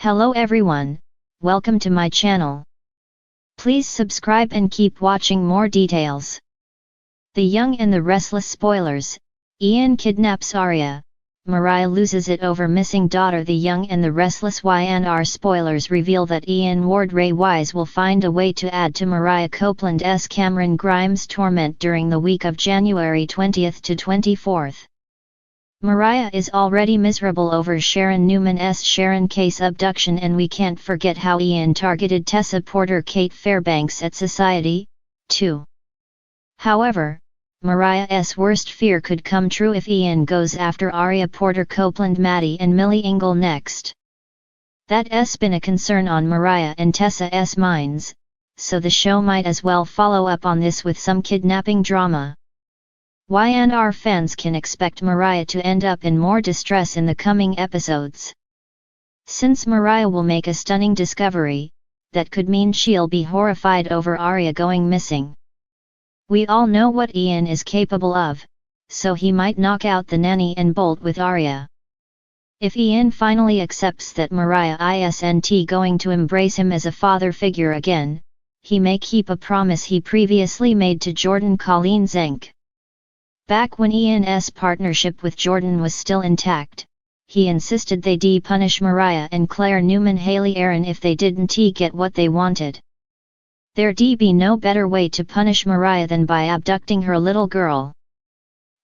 Hello everyone, welcome to my channel. Please subscribe and keep watching more details. The Young and the Restless spoilers. Ian kidnaps Aria. Mariah loses it over missing daughter. The Young and the Restless Y&R spoilers reveal that Ian Ward Ray Wise will find a way to add to Mariah Copeland's Cameron Grimes' torment during the week of January 20th to 24th. Mariah is already miserable over Sharon Newman's Sharon case abduction, and we can't forget how Ian targeted Tessa Porter Kate Fairbanks at Society, too. However, Mariah's worst fear could come true if Ian goes after Aria Porter Copeland, Maddie and Millie Engel next. That's been a concern on Mariah and Tessa's minds, so the show might as well follow up on this with some kidnapping drama. Y&R fans can expect Mariah to end up in more distress in the coming episodes. Since Mariah will make a stunning discovery, that could mean she'll be horrified over Aria going missing. We all know what Ian is capable of, so he might knock out the nanny and bolt with Aria. If Ian finally accepts that Mariah isn't going to embrace him as a father figure again, he may keep a promise he previously made to Jordan Colleen Zenk. Back when Ian's partnership with Jordan was still intact, he insisted they punish Mariah and Claire Newman Haley Aaron if they didn't get what they wanted. There'd be no better way to punish Mariah than by abducting her little girl.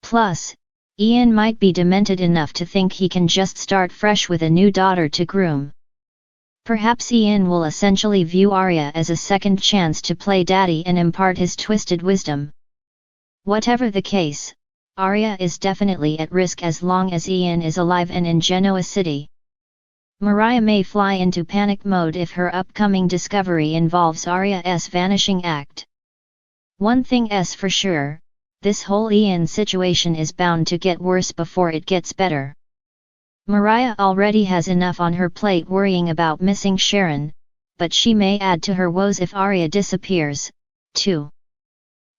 Plus, Ian might be demented enough to think he can just start fresh with a new daughter to groom. Perhaps Ian will essentially view Aria as a second chance to play daddy and impart his twisted wisdom. Whatever the case, Aria is definitely at risk as long as Ian is alive and in Genoa City. Mariah may fly into panic mode if her upcoming discovery involves Aria's vanishing act. One thing's for sure, this whole Ian situation is bound to get worse before it gets better. Mariah already has enough on her plate worrying about missing Sharon, but she may add to her woes if Aria disappears, too.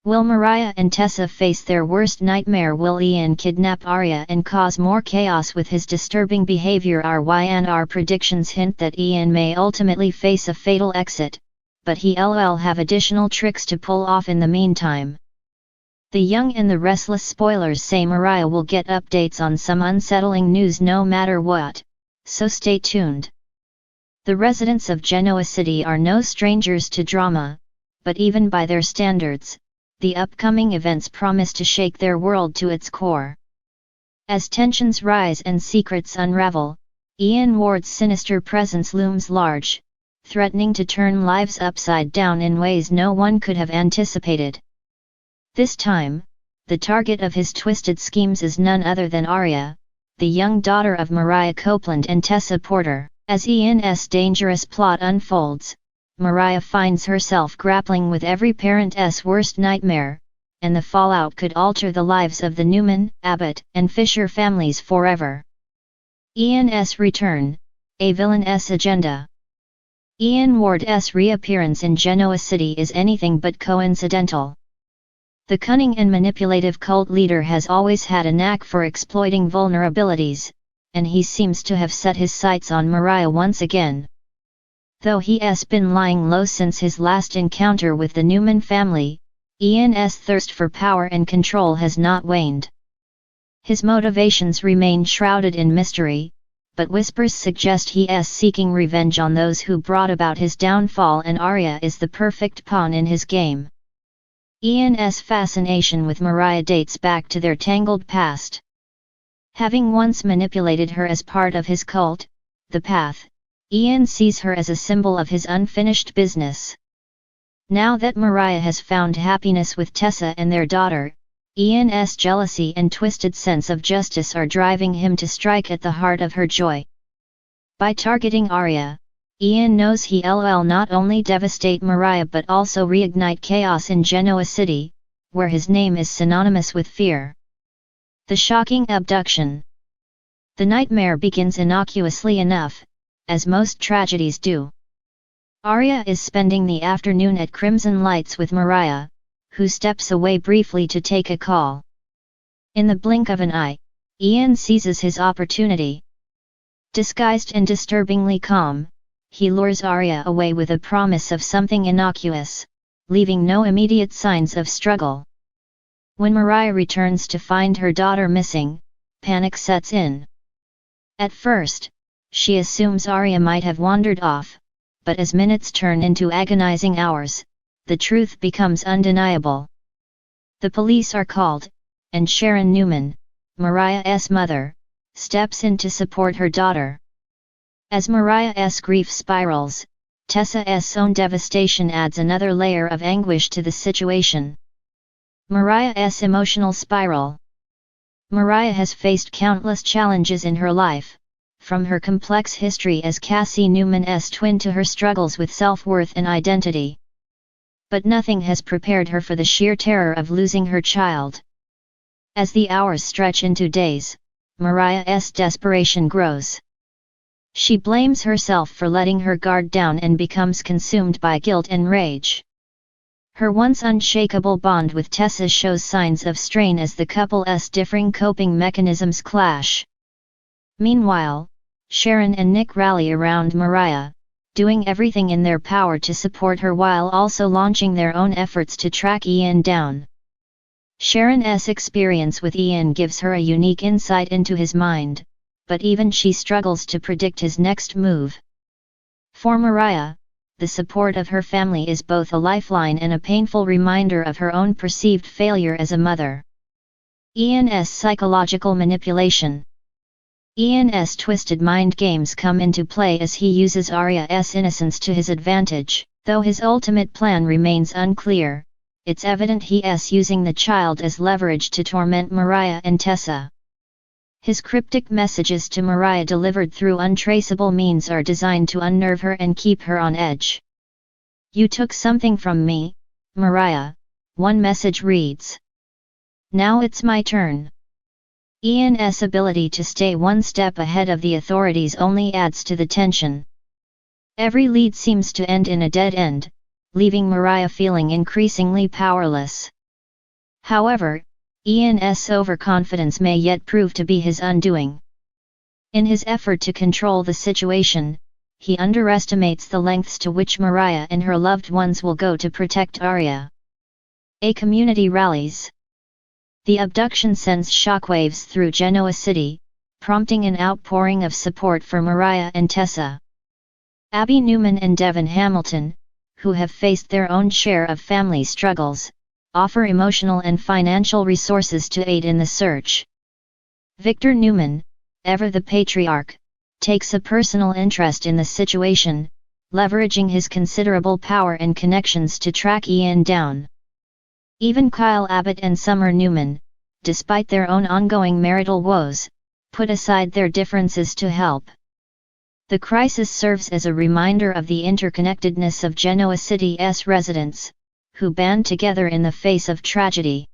Will Mariah and Tessa face their worst nightmare? Will Ian kidnap Aria and cause more chaos with his disturbing behavior? Our Y&R predictions hint that Ian may ultimately face a fatal exit, but he'll have additional tricks to pull off in the meantime. The Young and the Restless spoilers say Mariah will get updates on some unsettling news no matter what, so stay tuned. The residents of Genoa City are no strangers to drama, but even by their standards, the upcoming events promise to shake their world to its core. As tensions rise and secrets unravel, Ian Ward's sinister presence looms large, threatening to turn lives upside down in ways no one could have anticipated. This time, the target of his twisted schemes is none other than Aria, the young daughter of Mariah Copeland and Tessa Porter. As Ian's dangerous plot unfolds, Mariah finds herself grappling with every parent's worst nightmare, and the fallout could alter the lives of the Newman, Abbott, and Fisher families forever. Ian's return, a villain's agenda. Ian Ward's reappearance in Genoa City is anything but coincidental. The cunning and manipulative cult leader has always had a knack for exploiting vulnerabilities, and he seems to have set his sights on Mariah once again. Though he's been lying low since his last encounter with the Newman family, Ian's thirst for power and control has not waned. His motivations remain shrouded in mystery, but whispers suggest he's seeking revenge on those who brought about his downfall, and Aria is the perfect pawn in his game. Ian's fascination with Mariah dates back to their tangled past. Having once manipulated her as part of his cult, The Path, Ian sees her as a symbol of his unfinished business. Now that Mariah has found happiness with Tessa and their daughter, Ian's jealousy and twisted sense of justice are driving him to strike at the heart of her joy. By targeting Aria, Ian knows he'll not only devastate Mariah but also reignite chaos in Genoa City, where his name is synonymous with fear. The shocking abduction. The nightmare begins innocuously enough, as most tragedies do. Aria is spending the afternoon at Crimson Lights with Mariah, who steps away briefly to take a call. In the blink of an eye, Ian seizes his opportunity. Disguised and disturbingly calm, he lures Aria away with a promise of something innocuous, leaving no immediate signs of struggle. When Mariah returns to find her daughter missing, panic sets in. At first, she assumes Aria might have wandered off, but as minutes turn into agonizing hours, the truth becomes undeniable. The police are called, and Sharon Newman, Mariah's mother, steps in to support her daughter. As Mariah's grief spirals, Tessa's own devastation adds another layer of anguish to the situation. Mariah's emotional spiral. Mariah has faced countless challenges in her life, from her complex history as Cassie Newman's twin to her struggles with self-worth and identity. But nothing has prepared her for the sheer terror of losing her child. As the hours stretch into days, Mariah's desperation grows. She blames herself for letting her guard down and becomes consumed by guilt and rage. Her once unshakable bond with Tessa shows signs of strain as the couple's differing coping mechanisms clash. Meanwhile, Sharon and Nick rally around Mariah, doing everything in their power to support her while also launching their own efforts to track Ian down. Sharon's experience with Ian gives her a unique insight into his mind, but even she struggles to predict his next move. For Mariah, the support of her family is both a lifeline and a painful reminder of her own perceived failure as a mother. Ian's psychological manipulation. Ian's twisted mind games come into play as he uses Aria's innocence to his advantage. Though his ultimate plan remains unclear, it's evident he's using the child as leverage to torment Mariah and Tessa. His cryptic messages to Mariah delivered through untraceable means are designed to unnerve her and keep her on edge. "You took something from me, Mariah," one message reads. "Now it's my turn." Ian's ability to stay one step ahead of the authorities only adds to the tension. Every lead seems to end in a dead end, leaving Mariah feeling increasingly powerless. However, Ian's overconfidence may yet prove to be his undoing. In his effort to control the situation, he underestimates the lengths to which Mariah and her loved ones will go to protect Aria. A community rallies. The abduction sends shockwaves through Genoa City, prompting an outpouring of support for Mariah and Tessa. Abby Newman and Devon Hamilton, who have faced their own share of family struggles, offer emotional and financial resources to aid in the search. Victor Newman, ever the patriarch, takes a personal interest in the situation, leveraging his considerable power and connections to track Ian down. Even Kyle Abbott and Summer Newman, despite their own ongoing marital woes, put aside their differences to help. The crisis serves as a reminder of the interconnectedness of Genoa City's residents, who band together in the face of tragedy.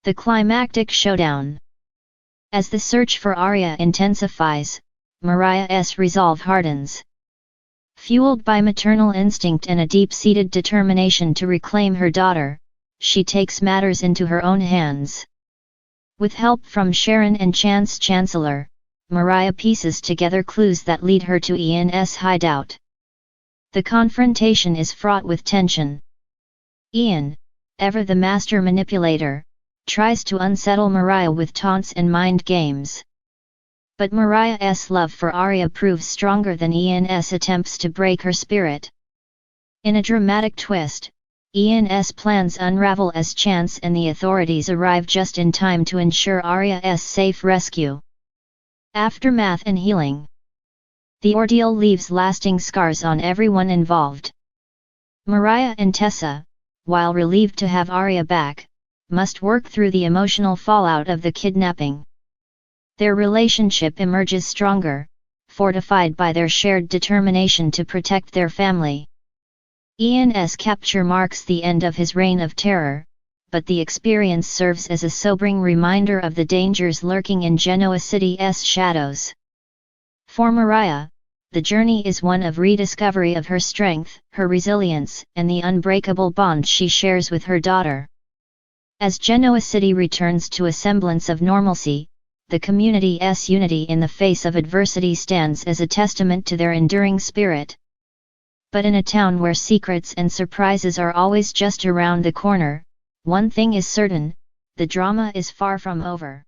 The climactic showdown. As the search for Aria intensifies, Mariah's resolve hardens. Fueled by maternal instinct and a deep-seated determination to reclaim her daughter, she takes matters into her own hands. With help from Sharon and Chance Chancellor, Mariah pieces together clues that lead her to Ian's hideout. The confrontation is fraught with tension. Ian, ever the master manipulator, tries to unsettle Mariah with taunts and mind games. But Mariah's love for Aria proves stronger than Ian's attempts to break her spirit. In a dramatic twist, Ian's plans unravel as Chance and the authorities arrive just in time to ensure Aria's safe rescue. Aftermath and healing. The ordeal leaves lasting scars on everyone involved. Mariah and Tessa, while relieved to have Aria back, must work through the emotional fallout of the kidnapping. Their relationship emerges stronger, fortified by their shared determination to protect their family. Ian's capture marks the end of his reign of terror, but the experience serves as a sobering reminder of the dangers lurking in Genoa City's shadows. For Mariah, the journey is one of rediscovery of her strength, her resilience, and the unbreakable bond she shares with her daughter. As Genoa City returns to a semblance of normalcy, the community's unity in the face of adversity stands as a testament to their enduring spirit. But in a town where secrets and surprises are always just around the corner, one thing is certain, the drama is far from over.